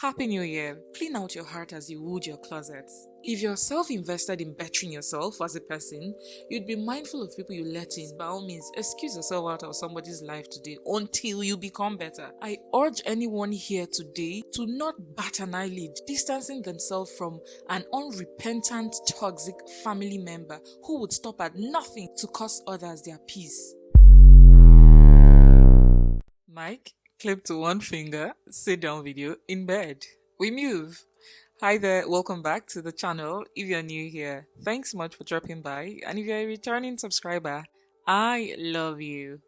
Happy New Year! Clean out your heart as you would your closets. If you're self-invested in bettering yourself as a person, you'd be mindful of people you let in. By all means, excuse yourself out of somebody's life today until you become better. I urge anyone here today to not bat an eyelid, distancing themselves from an unrepentant, toxic family member who would stop at nothing to cost others their peace. Mike, clip to one finger, sit down video in bed. We move. Hi there, welcome back to the channel. If you're new here, thanks so much for dropping by. And if you're a returning subscriber, I love you.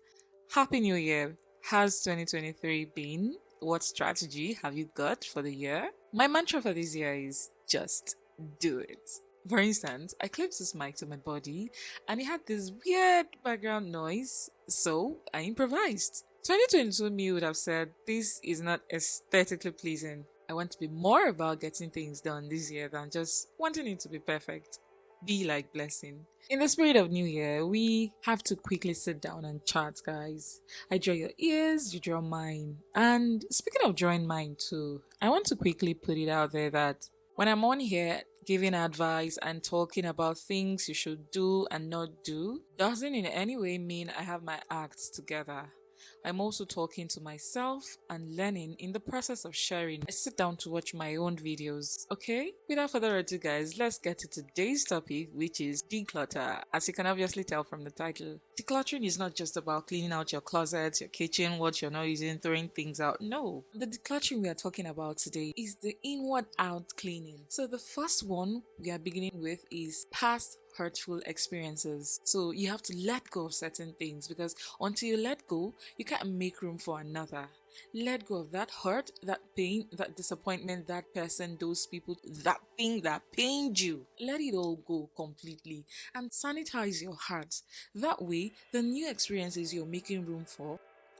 Happy New Year. How's 2023 been? What strategy have you got for the year? My mantra for this year is just do it. For instance, I clipped this mic to my body and it had this weird background noise, so I improvised. 2022 me would have said, this is not aesthetically pleasing. I want to be more about getting things done this year than just wanting it to be perfect. Be like blessing. In the spirit of New Year, we have to quickly sit down and chat, guys. I draw your ears, you draw mine. And speaking of drawing mine too, I want to quickly put it out there that when I'm on here giving advice and talking about things you should do and not do, doesn't in any way mean I have my acts together. I'm also talking to myself and learning in the process of sharing. I sit down to watch my own videos, okay? Without further ado, guys, let's get to today's topic, which is declutter. As you can obviously tell from the title, decluttering is not just about cleaning out your closet, your kitchen, what you're not using, throwing things out. No, the decluttering we are talking about today is the inward out cleaning. So the first one we are beginning with is past hurtful experiences. So you have to let go of certain things, because until you let go, you can't make room for another. Let go of that hurt, that pain, that disappointment, that person, those people, that thing that pained you. Let it all go completely and sanitize your heart. That way, the new experiences you're making room for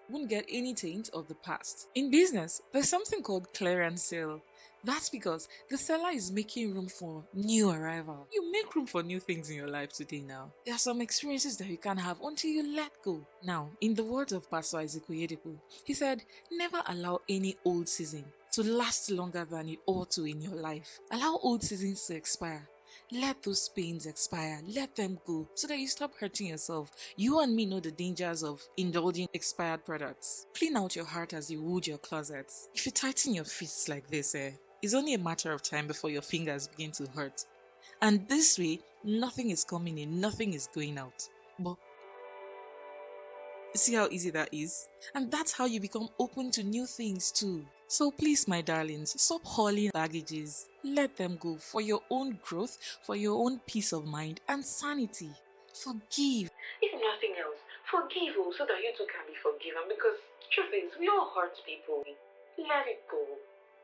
won't get any taint of the past. In business, there's something called clearance sale. That's because the seller is making room for new arrival. You make room for new things in your life today now. There are some experiences that you can't have until you let go. Now, in the words of Pastor Isaac Oyedepo, he said, never allow any old season to last longer than it ought to in your life. Allow old seasons to expire. Let those pains expire. Let them go so that you stop hurting yourself. You and me know the dangers of indulging expired products. Clean out your heart as you would your closets. If you tighten your fists like this, it's only a matter of time before your fingers begin to hurt. And this way, nothing is coming in, nothing is going out. But see how easy that is? And that's how you become open to new things too. So please, my darlings, stop hauling baggages. Let them go for your own growth, for your own peace of mind and sanity. Forgive. If nothing else, forgive so that you too can be forgiven, because truth is, we all hurt people. Let it go.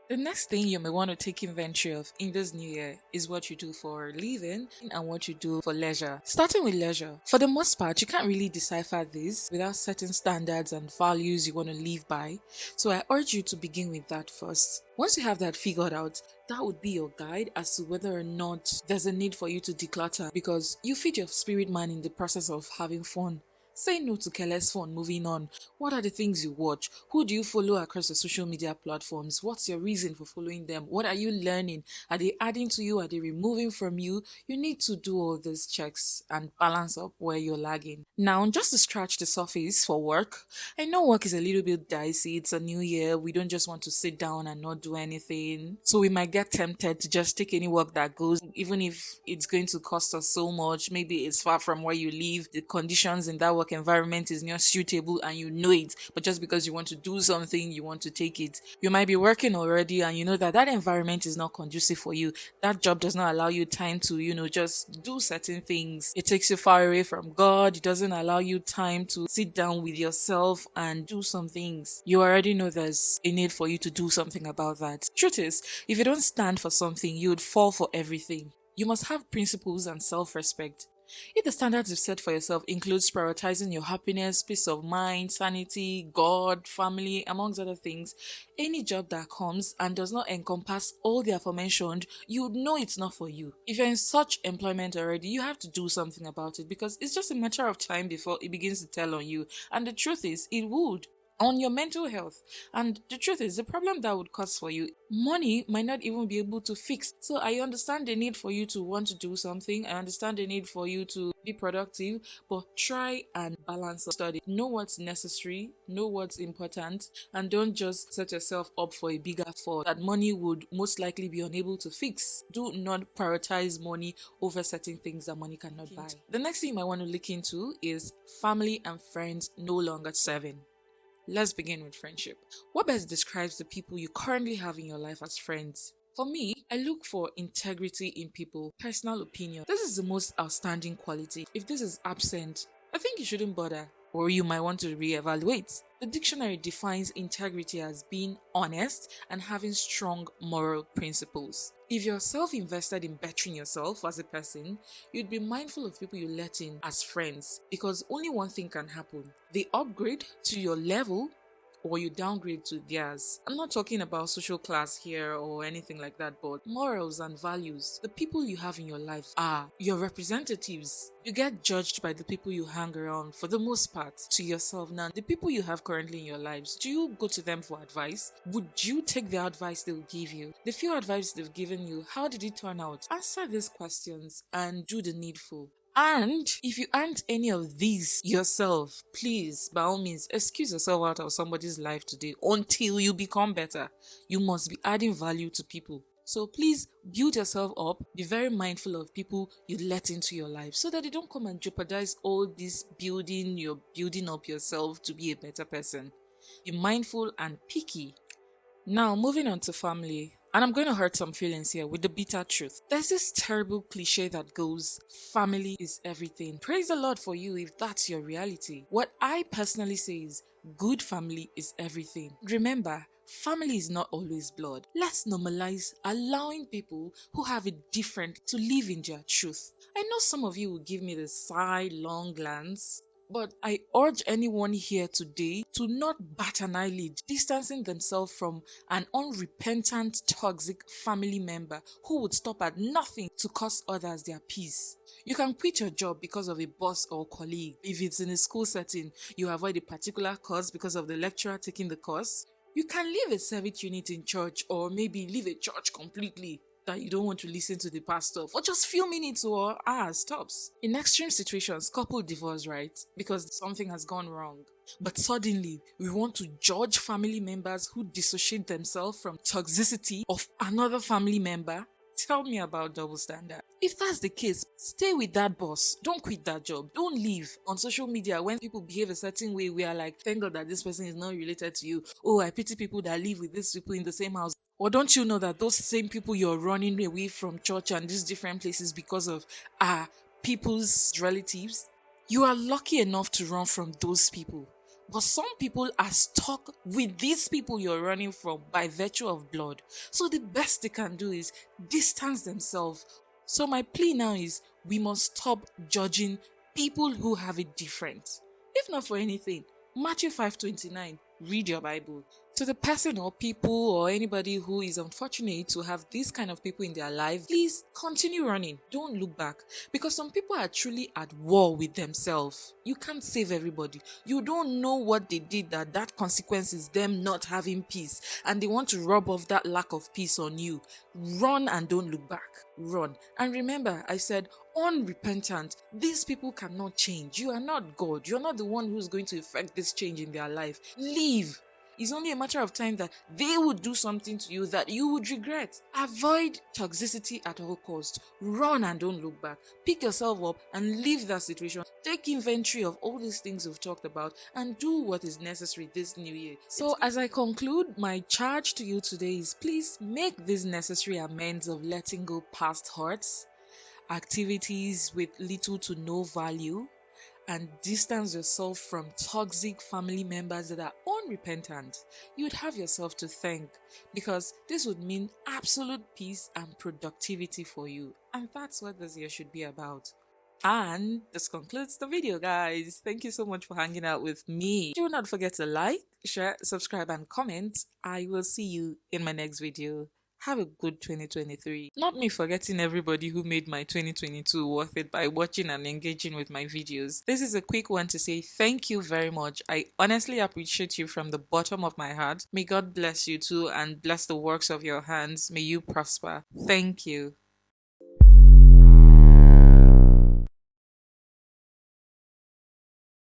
The next thing you may want to take inventory of in this new year is what you do for living and what you do for leisure. Starting with leisure, for the most part, you can't really decipher this without certain standards and values you want to live by. So I urge you to begin with that first. Once you have that figured out, that would be your guide as to whether or not there's a need for you to declutter, because you feed your spirit man in the process of having fun. Say no to careless fun. Moving on. What are the things you watch? Who do you follow across the social media platforms? What's your reason for following them? What are you learning? Are they adding to you? Are they removing from you? You need to do all these checks and balance up where you're lagging. Now, just to scratch the surface for work, I know work is a little bit dicey. It's a new year. We don't just want to sit down and not do anything. So we might get tempted to just take any work that goes, even if it's going to cost us so much. Maybe it's far from where you live. The conditions in that work environment is not suitable and you know it, but just because you want to do something, you want to take it. You might be working already and you know that environment is not conducive for you. That job does not allow you time to, just do certain things. It takes you far away from God. It doesn't allow you time to sit down with yourself and do some things. You already know there's a need for you to do something about that. Truth is, if you don't stand for something, you would fall for everything. You must have principles and self-respect. If the standards you set for yourself includes prioritizing your happiness, peace of mind, sanity, God, family, amongst other things, any job that comes and does not encompass all the aforementioned, you would know it's not for you. If you're in such employment already, you have to do something about it, because it's just a matter of time before it begins to tell on you. And the truth is, it would. on your mental health. And the truth is, the problem that would cause for you, money might not even be able to fix. So I understand the need for you to want to do something. I understand the need for you to be productive, but try and balance your study. Know what's necessary, know what's important, and don't just set yourself up for a bigger fall that money would most likely be unable to fix. Do not prioritize money over certain things that money cannot buy. The next thing you might want to look into is family and friends no longer serving. Let's begin with friendship. What best describes the people you currently have in your life as friends? For me, I look for integrity in people, personal opinion. This is the most outstanding quality. If this is absent, I think you shouldn't bother, or you might want to reevaluate. The dictionary defines integrity as being honest and having strong moral principles. If you're self-invested in bettering yourself as a person, you'd be mindful of people you let in as friends, because only one thing can happen. They upgrade to your level or you downgrade to theirs. I'm not talking about social class here or anything like that, but morals and values. The people you have in your life are your representatives. You get judged by the people you hang around for the most part. To yourself now, the people you have currently in your lives, do you go to them for advice? Would you take the advice they'll give you? The few advice they've given you, how did it turn out? Answer these questions and do the needful. And if you aren't any of these yourself, please, by all means, excuse yourself out of somebody's life today until you become better. You must be adding value to people. So please build yourself up. Be very mindful of people you let into your life so that they don't come and jeopardize all this building. You're building up yourself to be a better person. Be mindful and picky. Now, moving on to family. And I'm going to hurt some feelings here with the bitter truth. There's this terrible cliche that goes, family is everything. Praise the Lord for you if that's your reality. What I personally say is, good family is everything. Remember, family is not always blood. Let's normalize allowing people who have it different to live in their truth. I know some of you will give me the side, long glance, but I urge anyone here today to not bat an eyelid, distancing themselves from an unrepentant, toxic family member who would stop at nothing to cost others their peace. You can quit your job because of a boss or colleague. If it's in a school setting, you avoid a particular course because of the lecturer taking the course. You can leave a service unit in church, or maybe leave a church completely that you don't want to listen to the pastor for just few minutes or hours tops. In extreme situations, couple divorce, right? Because something has gone wrong. But suddenly, we want to judge family members who dissociate themselves from toxicity of another family member. Tell me about double standard. If that's the case, stay with that boss. Don't quit that job. Don't leave on social media when people behave a certain way. We are like, thank God that this person is not related to you. Oh, I pity people that live with these people in the same house. Or don't you know that those same people you're running away from church and these different places because of are people's relatives? You are lucky enough to run from those people. But some people are stuck with these people you're running from by virtue of blood. So the best they can do is distance themselves. So my plea now is we must stop judging people who have it different. If not for anything, Matthew 5:29, read your Bible. To the person or people or anybody who is unfortunate to have these kind of people in their life, please continue running. Don't look back. Because some people are truly at war with themselves. You can't save everybody. You don't know what they did that consequence is them not having peace. And they want to rub off that lack of peace on you. Run and don't look back. Run. And remember, I said, unrepentant. These people cannot change. You are not God. You're not the one who's going to effect this change in their life. Leave. It's only a matter of time that they would do something to you that you would regret. Avoid toxicity at all costs. Run and don't look back. Pick yourself up and leave that situation. Take inventory of all these things we've talked about and do what is necessary this new year. So as I conclude, my charge to you today is please make these necessary amends of letting go past hurts, activities with little to no value, and distance yourself from toxic family members that are unrepentant. You would have yourself to thank, because this would mean absolute peace and productivity for you. And that's what this year should be about. And this concludes the video, guys. Thank you so much for hanging out with me. Do not forget to like, share, subscribe, and comment. I will see you in my next video. Have a good 2023. Not me forgetting everybody who made my 2022 worth it by watching and engaging with my videos. This is a quick one to say thank you very much. I honestly appreciate you from the bottom of my heart. May God bless you too and bless the works of your hands. May you prosper. Thank you.